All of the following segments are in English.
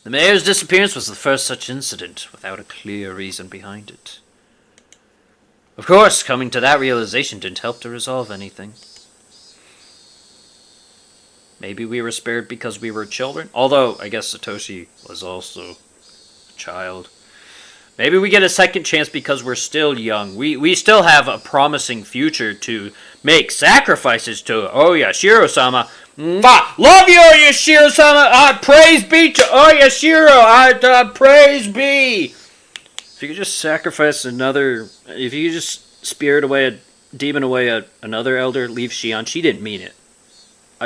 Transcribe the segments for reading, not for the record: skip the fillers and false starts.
The mayor's disappearance was the first such incident, without a clear reason behind it. Of course, coming to that realization didn't help to resolve anything. Maybe we were spared because we were children? Although, I guess Satoshi was also a child. Maybe we get a second chance because we're still young. We still have a promising future to make sacrifices to Oyashiro-sama. Love you, Oyashiro-sama! Praise be to Oyashiro! Praise be! If you could just sacrifice another... If you could just spirit away a demon away another elder, leave Shion. She didn't mean it.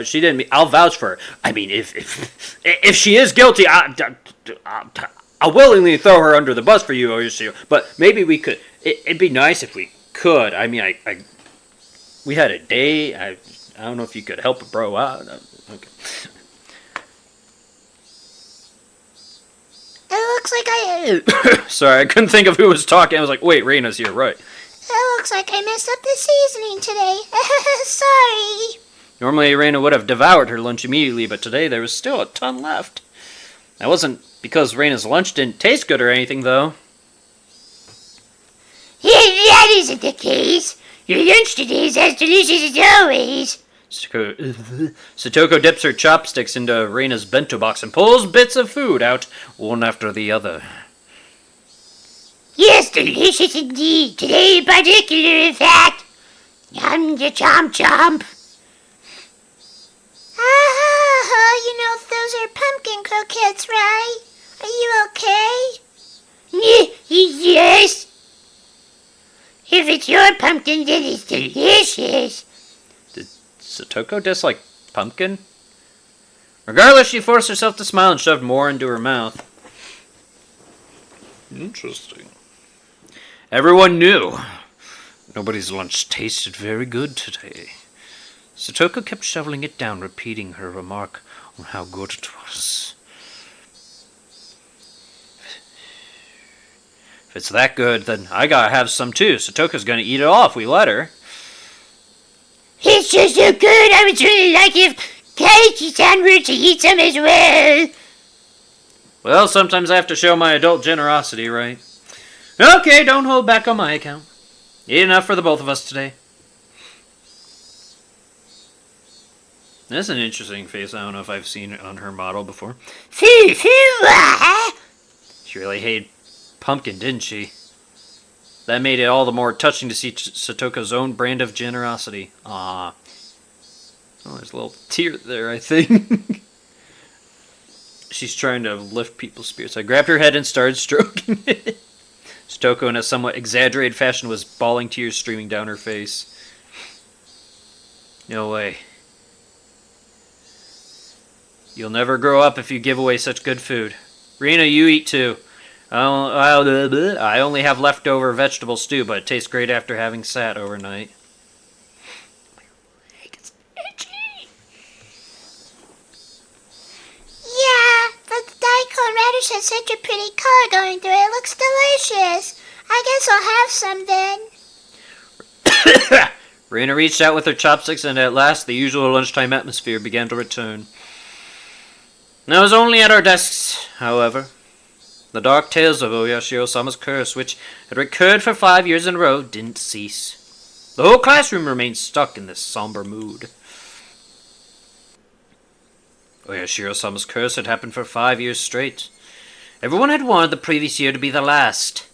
She didn't mean... I'll vouch for her. I mean, if she is guilty, I'll willingly throw her under the bus for you, Oyashiro. But maybe we could... It'd be nice if we could. I mean, we had a day. I don't know if you could help a bro out. Okay. It looks like I... Sorry, I couldn't think of who was talking. I was like, wait, Reina's here, right. It looks like I messed up the seasoning today. Sorry. Normally, Reina would have devoured her lunch immediately, but today there was still a ton left. That wasn't because Reina's lunch didn't taste good or anything, though. That isn't the case. Your lunch today is as delicious as always. Satoko dips her chopsticks into Reina's bento box and pulls bits of food out, one after the other. Yes, delicious indeed. Today in particular, in fact. Yum, ya chomp chomp. Those are pumpkin croquettes, right? Are you okay? Yes. If it's your pumpkin, then it's delicious. Did Satoko dislike pumpkin? Regardless, she forced herself to smile and shoved more into her mouth. Interesting. Everyone knew. Nobody's lunch tasted very good today. Satoko kept shoveling it down, repeating her remark on how good it was. If it's that good, then I gotta have some too. Satoko's gonna eat it all if we let her. It's just so good. I would really like if Kaiichi-san were to eat some as well. Well, sometimes I have to show my adult generosity, right? Okay, don't hold back on my account. Eat enough for the both of us today. That's an interesting face. I don't know if I've seen it on her model before. She really hated pumpkin, didn't she? That made it all the more touching to see Satoko's own brand of generosity. Ah, oh, there's a little tear there, I think. She's trying to lift people's spirits. I grabbed her head and started stroking it. Satoko, in a somewhat exaggerated fashion, was bawling, tears streaming down her face. No way. You'll never grow up if you give away such good food. Rena, you eat too. I only have leftover vegetable stew, but it tastes great after having sat overnight. It's itchy. Yeah, the daikon radish has such a pretty color going through it. It looks delicious. I guess I'll have some then. Rena reached out with her chopsticks, and at last the usual lunchtime atmosphere began to return. I was only at our desks, however. The dark tales of Oyashiro-sama's curse, which had recurred for 5 years in a row, didn't cease. The whole classroom remained stuck in this somber mood. Oyashiro-sama's curse had happened for 5 years straight. Everyone had wanted the previous year to be the last.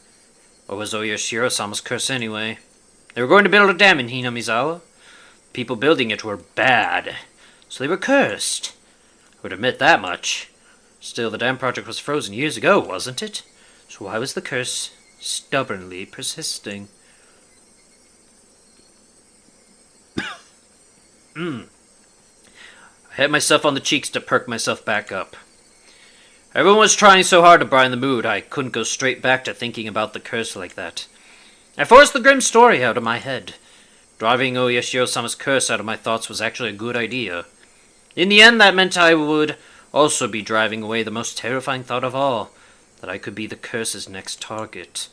What was Oyashiro-sama's curse anyway? They were going to build a dam in Hinamizawa. People building it were bad, so they were cursed. I would admit that much. Still, the dam project was frozen years ago, wasn't it? So why was the curse stubbornly persisting? I hit myself on the cheeks to perk myself back up. Everyone was trying so hard to brighten the mood, I couldn't go straight back to thinking about the curse like that. I forced the grim story out of my head. Driving Oyashiro-sama's curse out of my thoughts was actually a good idea. In the end, that meant I would also be driving away the most terrifying thought of all, that I could be the curse's next target.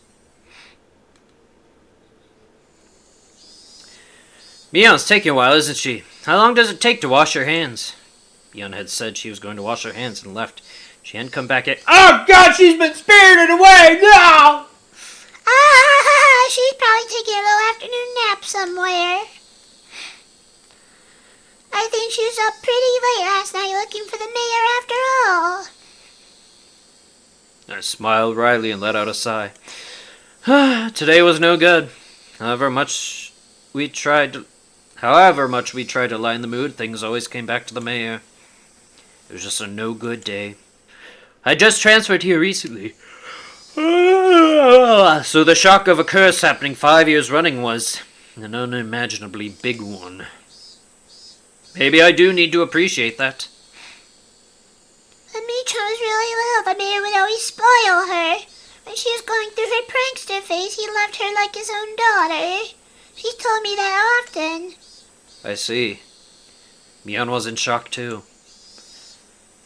Mion's taking a while, isn't she? How long does it take to wash your hands? Mion had said she was going to wash her hands and left. She hadn't come back yet. Oh God, she's been spirited away! No! She's probably taking a little afternoon nap somewhere. I think she was up pretty late last night looking for the mayor after all. I smiled wryly and let out a sigh. Today was no good. However much we tried to lighten the mood, things always came back to the mayor. It was just a no-good day. I just transferred here recently. So the shock of a curse happening 5 years running was an unimaginably big one. Maybe I do need to appreciate that. When Mitra was really little, the mayor would always spoil her. When she was going through her prankster phase, he loved her like his own daughter. She told me that often. I see. Mion was in shock too.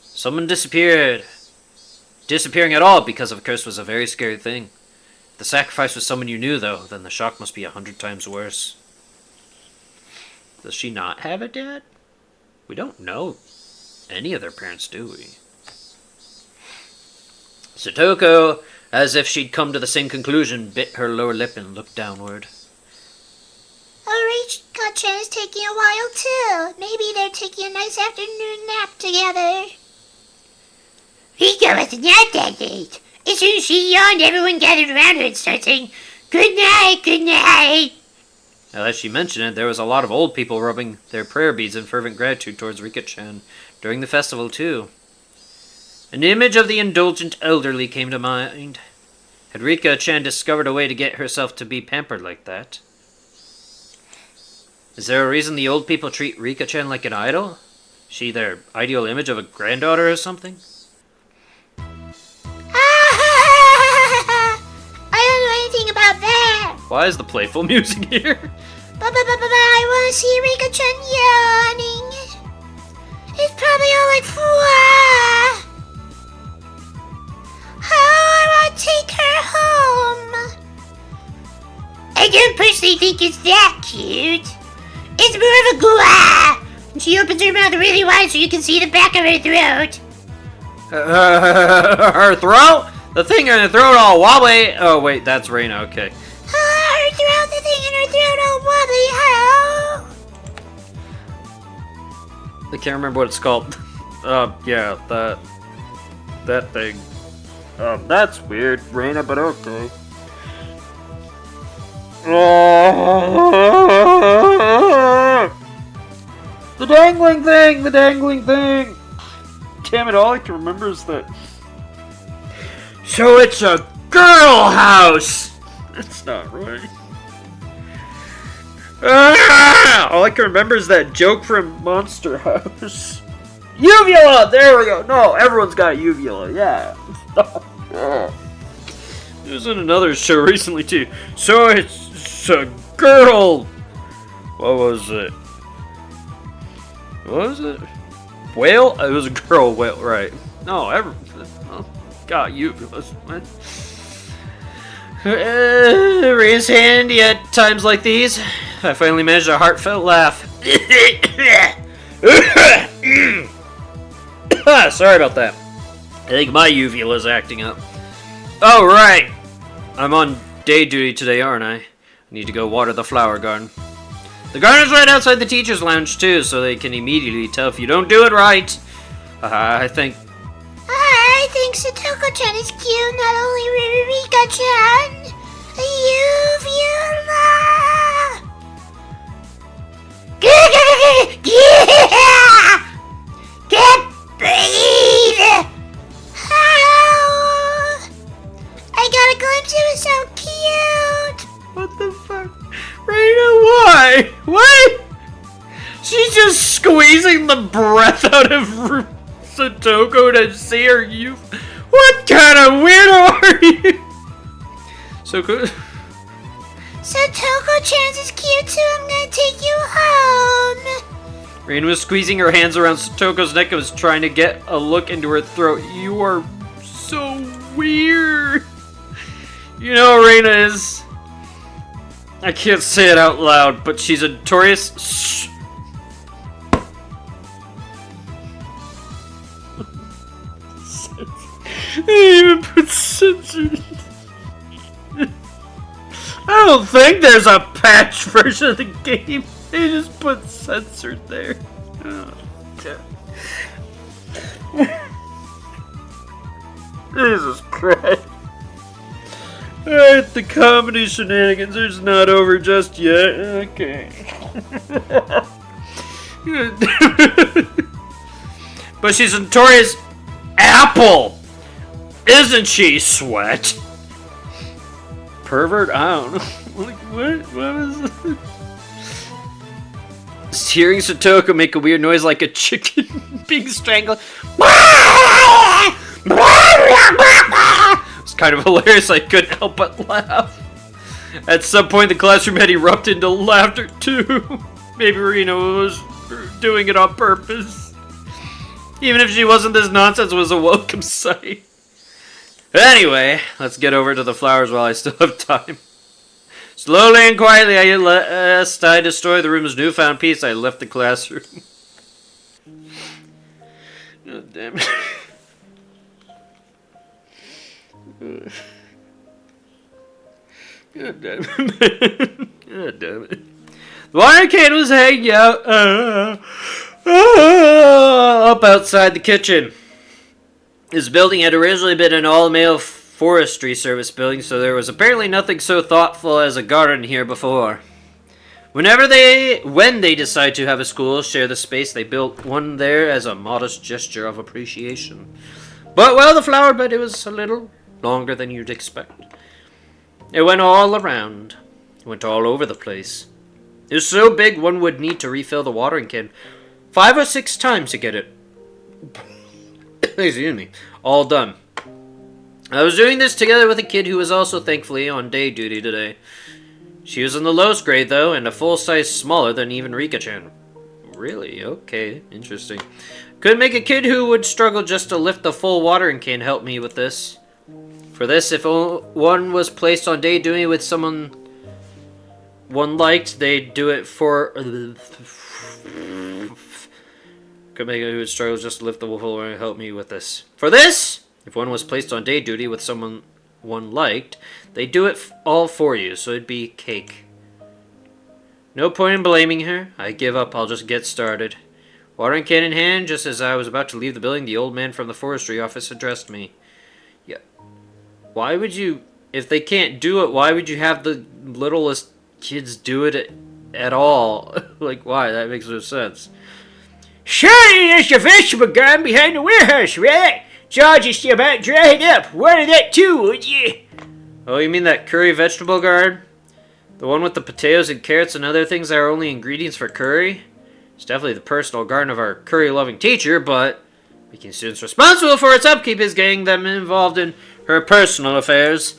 Someone disappeared. Disappearing at all because of a curse was a very scary thing. If the sacrifice was someone you knew, though, then the shock must be 100 times worse. Does she not have a dad? We don't know any of their parents, do we? Satoko, as if she'd come to the same conclusion, bit her lower lip and looked downward. Rika-chan is taking a while too. Maybe they're taking a nice afternoon nap together. Rika was not that late. As soon as she yawned, everyone gathered around her and started saying, "Good night, good night." Now, as she mentioned it, there was a lot of old people rubbing their prayer beads in fervent gratitude towards Rika-chan during the festival, too. An image of the indulgent elderly came to mind. Had Rika-chan discovered a way to get herself to be pampered like that? Is there a reason the old people treat Rika-chan like an idol? Is she their ideal image of a granddaughter or something? I don't know anything about that. Why is the playful music here? I want to see Rika-chan yawning. It's probably all like, "Wah! I want to take her home." I don't personally think it's that cute. It's more of a "Gua!" And she opens her mouth really wide so you can see the back of her throat. Her throat? The thing in her throat all wobbly. Oh, wait, that's RENA, okay. Her throat, the thing in her throat all wobbly, how? I can't remember what it's called. Yeah, that thing. That's weird, RENA, but okay. The dangling thing! The dangling thing! Damn it, all I can remember is that. So it's a girl house! That's not right. All I can remember is that joke from Monster House. Uvula! There we go! No, everyone's got uvula, yeah. It was in another show recently, too. So it's a girl! What was it? What was it? Whale? It was a girl whale, right. No, got uvulas. What? Raise hand at times like these. I finally managed a heartfelt laugh. Sorry about that. I think my uvula's acting up. Oh, right. I'm on day duty today, aren't I? I need to go water the flower garden. The garden's right outside the teacher's lounge, too, so they can immediately tell if you don't do it right. I think Satoko-chan is cute, not only Rika-chan. Uvula! Can't breathe! How? I got a glimpse, it was so cute! What the fuck? RENA, why? What? She's just squeezing the breath out of Satoko to see her What kind of weirdo are you? Satoko-chan is cute too, I'm gonna take you home! RENA was squeezing her hands around Satoko's neck and was trying to get a look into her throat. You are so weird. You know RENA is... I can't say it out loud, but she's a notorious... Shh. They even put censored. I don't think there's a patch version of the game. They just put censored there. Oh, Jesus Christ. Alright, the comedy shenanigans are not over just yet. Okay. But she's a notorious apple! Isn't she, Sweat? Pervert? I don't know. What is this? Hearing Satoko make a weird noise like a chicken being strangled. It's kind of hilarious, I couldn't help but laugh. At some point, the classroom had erupted into laughter, too. Maybe Rena was doing it on purpose. Even if she wasn't, this nonsense was a welcome sight. Anyway, let's get over to the flowers while I still have time. Slowly and quietly, lest I destroy the room's newfound peace, I left the classroom. God damn it. God damn it. God damn it. The water can was hanging out up outside the kitchen. This building had originally been an all-male forestry service building, so there was apparently nothing so thoughtful as a garden here before. When they decided to have a school share the space, they built one there as a modest gesture of appreciation. But, well, the flower bed, it was a little longer than you'd expect. It went all around. It went all over the place. It was so big one would need to refill the watering can 5 or 6 times to get it. Excuse me. All done. I was doing this together with a kid who was also thankfully on day duty today. She was in the lowest grade though, and a full size smaller than even Rika-chan. Really? Okay. Interesting. Could make a kid who would struggle just to lift the full watering can help me with this. For this, if one was placed on day duty with someone one liked, they'd do it for... Could make it who would struggle just to lift the full and help me with this. For this, if one was placed on day duty with someone one liked, they'd do it all for you, so it'd be cake. No point in blaming her. I give up, I'll just get started. Watering can in hand, just as I was about to leave the building, the old man from the forestry office addressed me. Yeah. Why would you... If they can't do it, why would you have the littlest kids do it at all? Like, why? That makes no sense. Surely there's a vegetable garden behind the warehouse, right? George is still about dried up. Water that too, would you? Oh, you mean that curry vegetable garden? The one with the potatoes and carrots and other things that are only ingredients for curry? It's definitely the personal garden of our curry-loving teacher, but making students responsible for its upkeep is getting them involved in her personal affairs.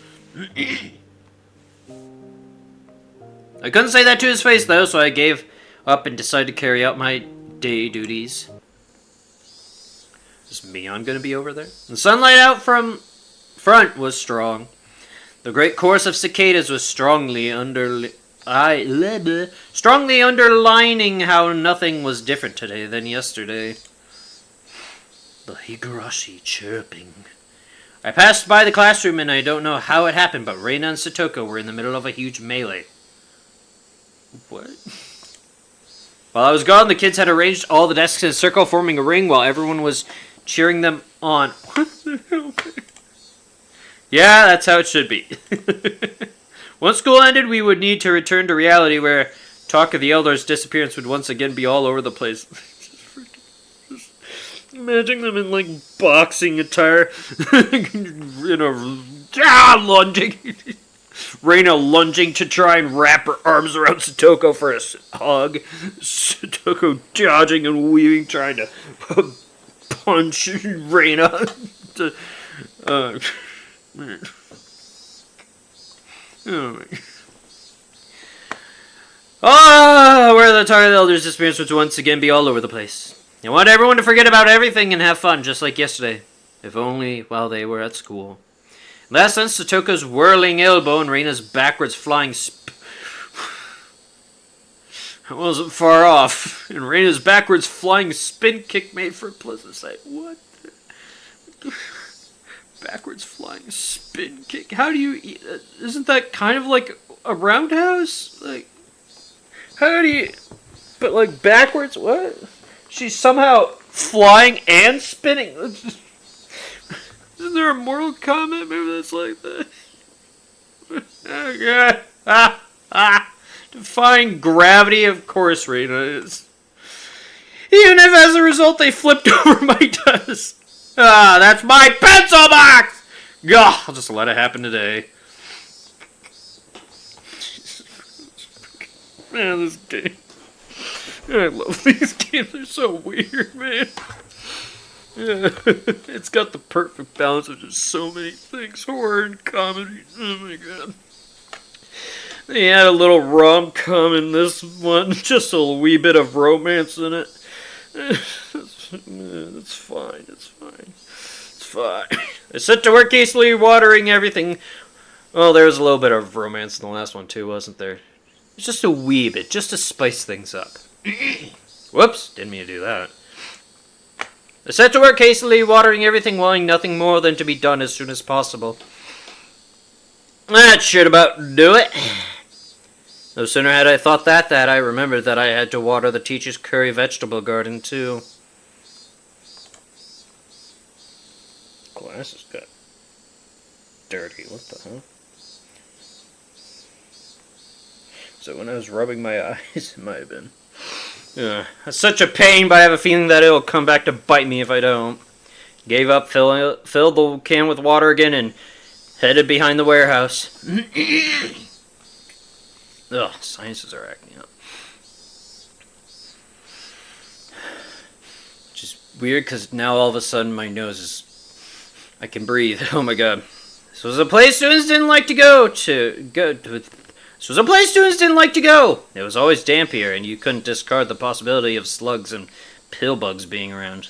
I couldn't say that to his face, though, so I gave up and decided to carry out my day duties. Is Mion going to be over there? The sunlight out from front was strong. The great chorus of cicadas was strongly underlining how nothing was different today than yesterday. The Higurashi chirping. I passed by the classroom and I don't know how it happened, but RENA and SATOKO were in the middle of a huge melee. What? While I was gone, the kids had arranged all the desks in a circle, forming a ring while everyone was cheering them on. What the hell? Yeah, that's how it should be. Once school ended, we would need to return to reality where talk of the elders' disappearance would once again be all over the place. Just imagine them in, like, boxing attire. Lunging. RENA lunging to try and wrap her arms around Satoko for a hug. Satoko dodging and weaving, trying to punch RENA. Man. Oh my. Where the Tar Elders' disappearance would once again be all over the place. I want everyone to forget about everything and have fun, just like yesterday. If only while they were at school. In that sense, Satoko's whirling elbow and RENA's backwards flying I wasn't far off. And RENA's backwards flying spin kick made for a pleasant sight. What the... backwards flying spin kick. How do you eat? Isn't that kind of like a roundhouse? Like, how do you? But like backwards, what? She's somehow flying and spinning. Isn't there a Mortal Kombat movie that's like that? Oh god! Defying gravity, of course, Rena is. Even if as a result they flipped over my desk. That's my pencil box! Gah, I'll just let it happen today. Man, this game. I love these games. They're so weird, man. Yeah. It's got the perfect balance of just so many things. Horror and comedy. Oh my god. They had a little rom-com in this one. Just a wee bit of romance in it. It's fine. It's fine. It's fine. I set to work hastily watering everything. Well, there was a little bit of romance in the last one too, wasn't there? It's just a wee bit, just to spice things up. Whoops, didn't mean to do that. I set to work hastily watering everything, wanting nothing more than to be done as soon as possible. That should about do it. No sooner had I thought that I remembered that I had to water the teacher's curry vegetable garden too. Glasses got dirty. What the hell? So when I was rubbing my eyes, it might have been. It's such a pain, but I have a feeling that it'll come back to bite me if I don't. Gave up, filled the can with water again, and headed behind the warehouse. Ugh, sinuses are acting up. Which is weird, because now all of a sudden my nose is... I can breathe. Oh my god. This was a place students didn't like to go to. This was a place students didn't like to go. It was always damp here, and you couldn't discard the possibility of slugs and pill bugs being around.